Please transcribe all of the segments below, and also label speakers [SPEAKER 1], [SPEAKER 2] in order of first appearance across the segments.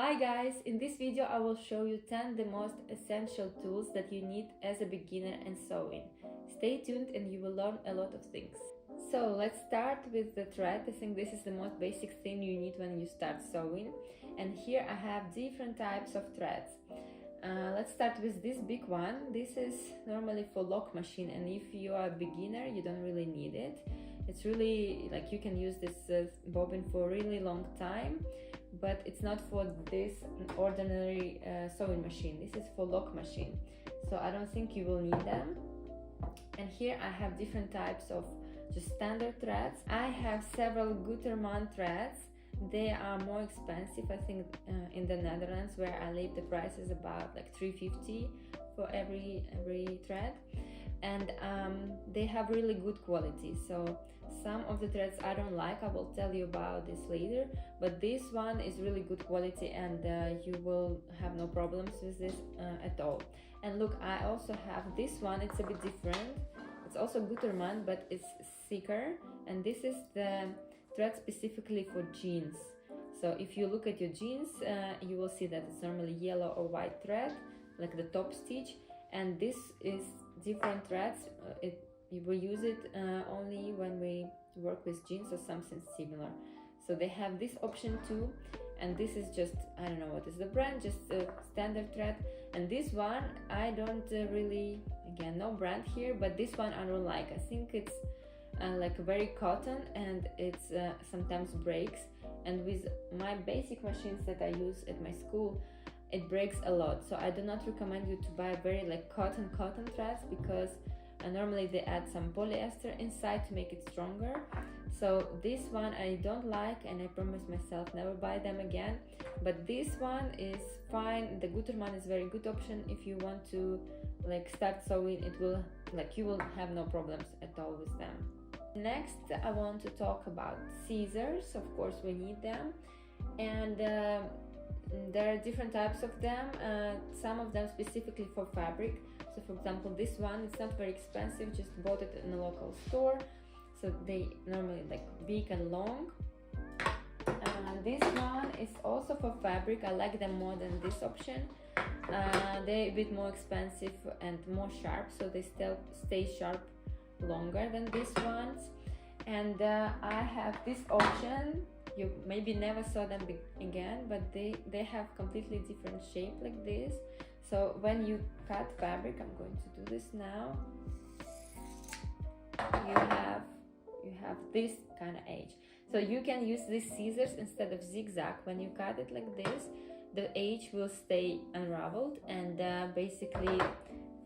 [SPEAKER 1] Hi guys, in this video I will show you 10 the most essential tools that you need as a beginner in sewing. Stay tuned and you will learn a lot of things. So let's start with the thread. I think this is the most basic thing you need when you start sewing. And here I have different types of threads. Let's start with this big one. This is normally for lock machine, and if you are a beginner you don't really need it. It's really like you can use this bobbin for a really long time, but it's not for this ordinary sewing machine. This is for lock machine, so I don't think you will need them. And here I have different types of just standard threads. I have several Gutermann threads. They are more expensive, I think, in the Netherlands, where I live the price is about like 350 for every thread, and they have really good quality. So some of the threads I don't like, I will tell you about this later, but this one is really good quality, and you will have no problems with this at all. And look, I also have this one. It's a bit different. It's also Gutermann, but it's thicker, and this is the thread specifically for jeans. So if you look at your jeans, you will see that it's normally yellow or white thread, like the top stitch, and this is different threads. We use it only when we work with jeans or something similar. So they have this option too, and this is just, I don't know what is the brand, just a standard thread. And this one I don't really, again, no brand here, but this one I don't like. I think it's like very cotton, and it's sometimes breaks, and with my basic machines that I use at my school, it breaks a lot. So I do not recommend you to buy very like cotton threads, because normally they add some polyester inside to make it stronger. So this one I don't like, and I promise myself never buy them again. But this one is fine. The Gutermann is very good option if you want to like start sewing. It will, like, you will have no problems at all with them. Next I want to talk about scissors. Of course we need them, and there are different types of them. Some of them specifically for fabric. So for example, this one, it's not very expensive, just bought it in a local store. So they normally like big and long. This one is also for fabric. I like them more than this option. They're a bit more expensive and more sharp, so they still stay sharp longer than these ones. And I have this option. You maybe never saw them again, but they have completely different shape like this. So when you cut fabric, I'm going to do this now, you have this kind of edge. So you can use these scissors instead of zigzag. When you cut it like this, the edge will stay unraveled, and basically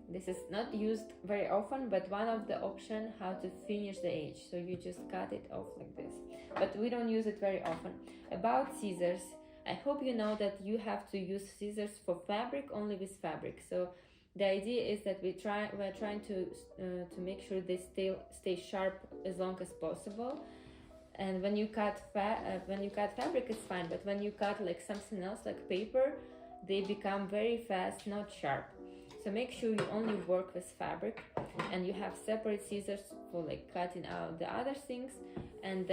[SPEAKER 1] this is not used very often, but one of the options how to finish the edge. So you just cut it off like this, but we don't use it very often. About scissors, I hope you know that you have to use scissors for fabric only with fabric. So the idea is that we're trying to make sure they stay sharp as long as possible. And when you cut fabric, it's fine, but when you cut like something else like paper, they become very fast not sharp. So make sure you only work with fabric, and you have separate scissors for like cutting out the other things, and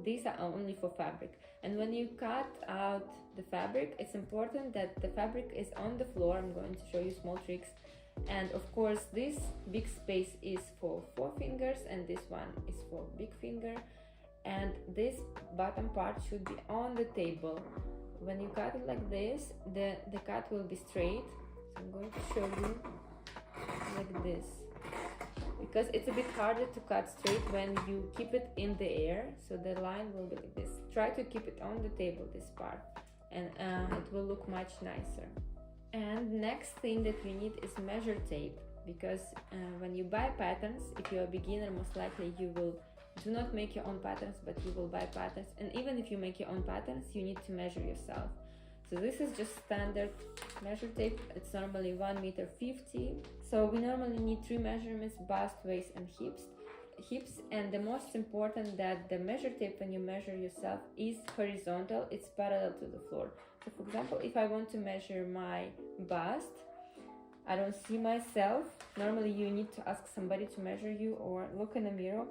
[SPEAKER 1] these are only for fabric. And when you cut out the fabric, it's important that the fabric is on the floor. I'm going to show you small tricks. And of course this big space is for 4 fingers, and this one is for big finger, and this bottom part should be on the table. When you cut it like this, the cut will be straight. I'm going to show you like this, because it's a bit harder to cut straight when you keep it in the air. So the line will be like this. Try to keep it on the table, this part, and it will look much nicer. And next thing that we need is measure tape, because when you buy patterns, if you're a beginner, most likely you will do not make your own patterns, but you will buy patterns. And even if you make your own patterns, you need to measure yourself. So this is just standard measure tape. It's normally 1.50 meters. So we normally need 3 measurements: bust, waist, and hips. And the most important, that the measure tape, when you measure yourself, is horizontal. It's parallel to the floor. So for example, if I want to measure my bust, I don't see myself. Normally you need to ask somebody to measure you or look in a mirror.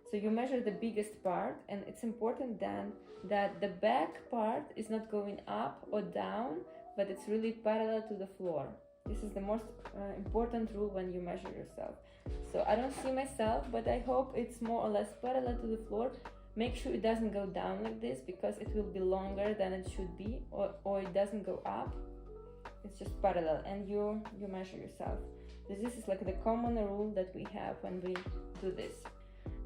[SPEAKER 1] So you measure the biggest part, and it's important then that the back part is not going up or down, but it's really parallel to the floor. This is the most important rule when you measure yourself. So I don't see myself, but I hope it's more or less parallel to the floor. Make sure it doesn't go down like this, because it will be longer than it should be, or it doesn't go up. It's just parallel, and you measure yourself. This is like the common rule that we have when we do this.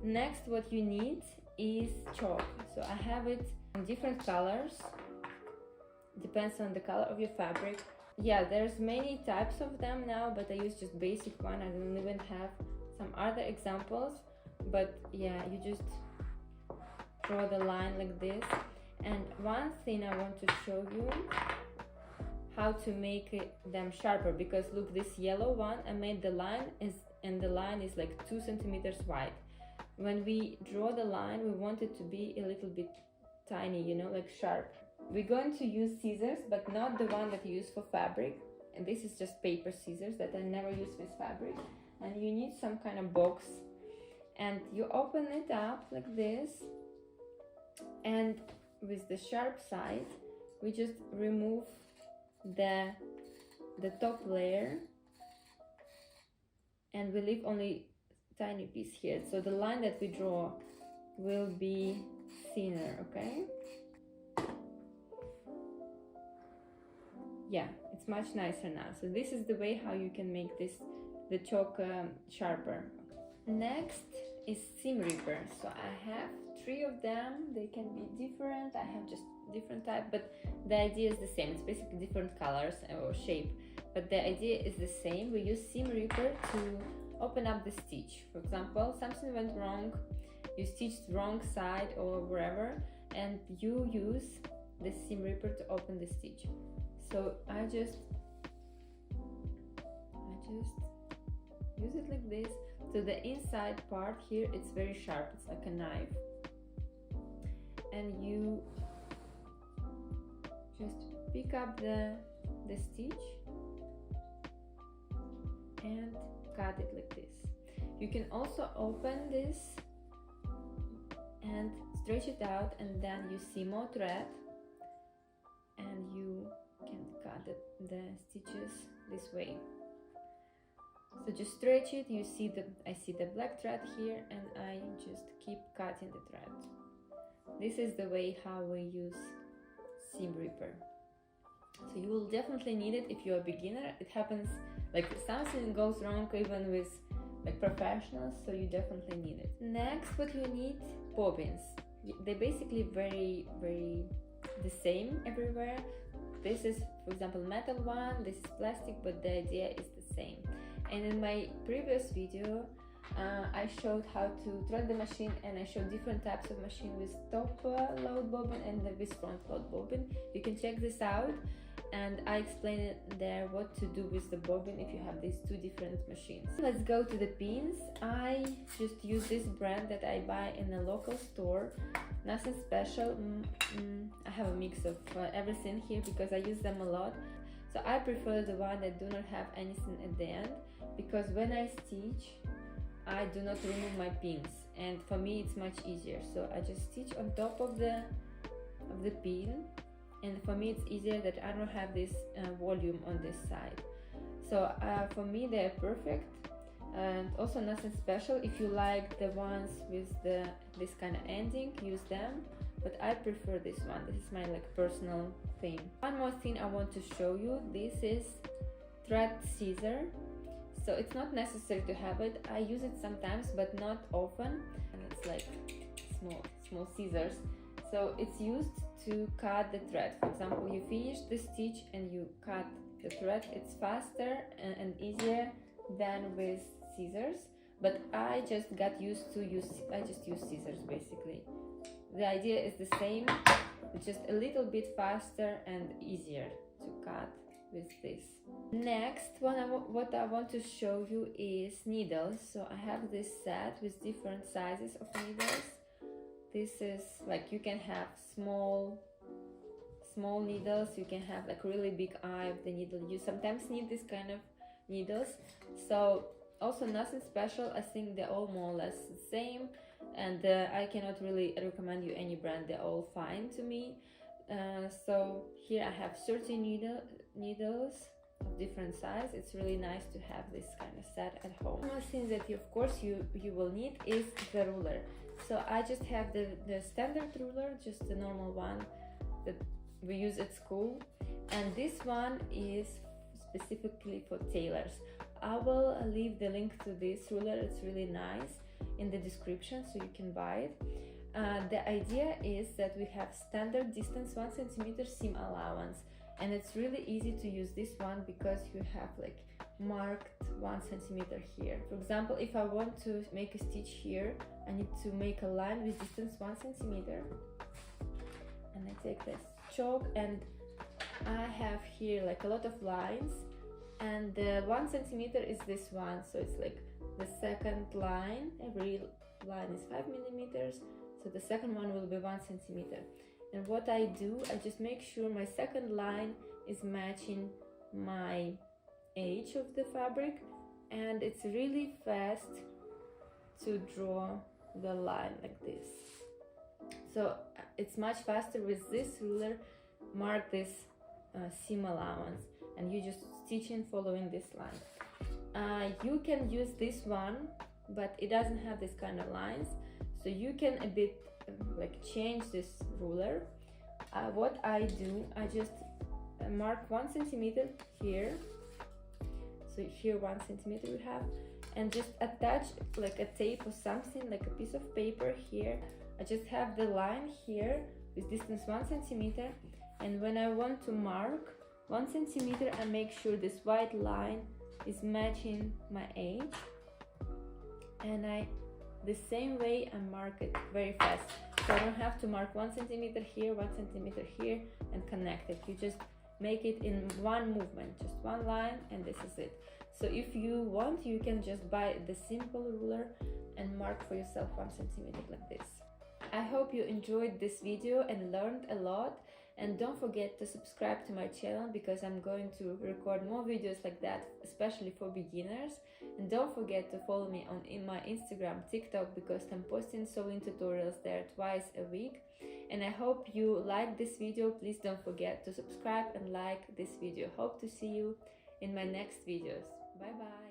[SPEAKER 1] Next, what you need is chalk. So I have it in different colors, depends on the color of your fabric. Yeah, there's many types of them now, but I use just basic one. I don't even have some other examples, but yeah, you just draw the line like this. And one thing I want to show you, how to make them sharper, because look, this yellow one, I made the line and the line is like 2 centimeters wide. When we draw the line, we want it to be a little bit tiny, you know, like sharp. We're going to use scissors, but not the one that you use for fabric. And this is just paper scissors that I never use with fabric. And you need some kind of box. And you open it up like this. And with the sharp side, we just remove the top layer. And we leave only tiny piece here. So the line that we draw will be thinner, okay? Yeah, it's much nicer now. So this is the way how you can make the chalk sharper. Next is seam ripper. So I have 3 of them. They can be different. I have just different type, but the idea is the same. It's basically different colors or shape, but the idea is the same. We use seam ripper to open up the stitch. For example, something went wrong, you stitched wrong side or wherever, and you use the seam ripper to open the stitch. So I just use it like this. So the inside part here, it's very sharp, it's like a knife, and you just pick up the stitch and cut it like this. You can also open this and stretch it out, and then you see more thread, and you can cut the stitches this way. So just stretch it. You see I see the black thread here, and I just keep cutting the thread. This is the way how we use seam ripper. So you will definitely need it if you're a beginner. It happens, like something goes wrong even with like professionals, so you definitely need it. Next, what you need, bobbins. They're basically very the same everywhere. This is, for example, metal one, this is plastic, but the idea is the same. And in my previous video, I showed how to thread the machine, and I showed different types of machine with top load bobbin and with front load bobbin. You can check this out, and I explained there what to do with the bobbin if you have these 2 different machines. Let's go to the pins. I just use this brand that I buy in a local store. Nothing special. I have a mix of everything here because I use them a lot. So I prefer the one that do not have anything at the end, because when I stitch, I do not remove my pins, and for me it's much easier. So I just stitch on top of the pin, and for me it's easier that I don't have this volume on this side. So for me they're perfect, and also nothing special. If you like the ones with this kind of ending, use them, but I prefer this one. This is my like personal thing. One more thing I want to show you. This is thread scissor. So it's not necessary to have it. I use it sometimes, but not often. And it's like small scissors. So it's used to cut the thread. For example, you finish the stitch and you cut the thread. It's faster and easier than with scissors. But I just got used to use scissors basically. The idea is the same. It's just a little bit faster and easier to cut with this. Next one, what I want to show you is needles. So I have this set with different sizes of needles. This is like, you can have small needles, you can have like really big eye of the needle. You sometimes need this kind of needles. So also nothing special. I think they're all more or less the same. and I cannot really recommend you any brand. They're all fine to me. So here I have 30 needles of different size. It's really nice to have this kind of set at home. One thing that you, of course you will need is the ruler. So I just have the standard ruler, just the normal one that we use at school, and this one is specifically for tailors. I will leave the link to this ruler, it's really nice, in the description, so you can buy it. The idea is that we have standard distance 1 centimeter seam allowance, and it's really easy to use this one because you have like marked 1 centimeter here. For example, if I want to make a stitch here, I need to make a line with distance 1 centimeter, and I take this chalk and I have here like a lot of lines, and the 1 centimeter is this one, so it's like the second line. Every line is 5 millimeters, so the second one will be 1 centimeter. And what I do, I just make sure my second line is matching my edge of the fabric, and it's really fast to draw the line like this. So it's much faster with this ruler. Mark this seam allowance, and you just stitch in following this line. You can use this one, but it doesn't have this kind of lines, so you can a bit like change this ruler. What I do, I just mark 1 centimeter here, so here 1 centimeter we have, and just attach like a tape or something, like a piece of paper here. I just have the line here with distance 1 centimeter, and when I want to mark 1 centimeter, I make sure this white line is matching my edge, and the same way I mark it very fast, so I don't have to mark 1 centimeter here, 1 centimeter here and connect it. You just make it in one movement, just one line, and this is it. So if you want, you can just buy the simple ruler and mark for yourself 1 centimeter like this. I hope you enjoyed this video and learned a lot, and don't forget to subscribe to my channel because I'm going to record more videos like that, especially for beginners. And don't forget to follow me in my Instagram, TikTok, because I'm posting sewing tutorials there twice a week. And I hope you like this video. Please don't forget to subscribe and like this video. Hope to see you in my next videos. Bye bye.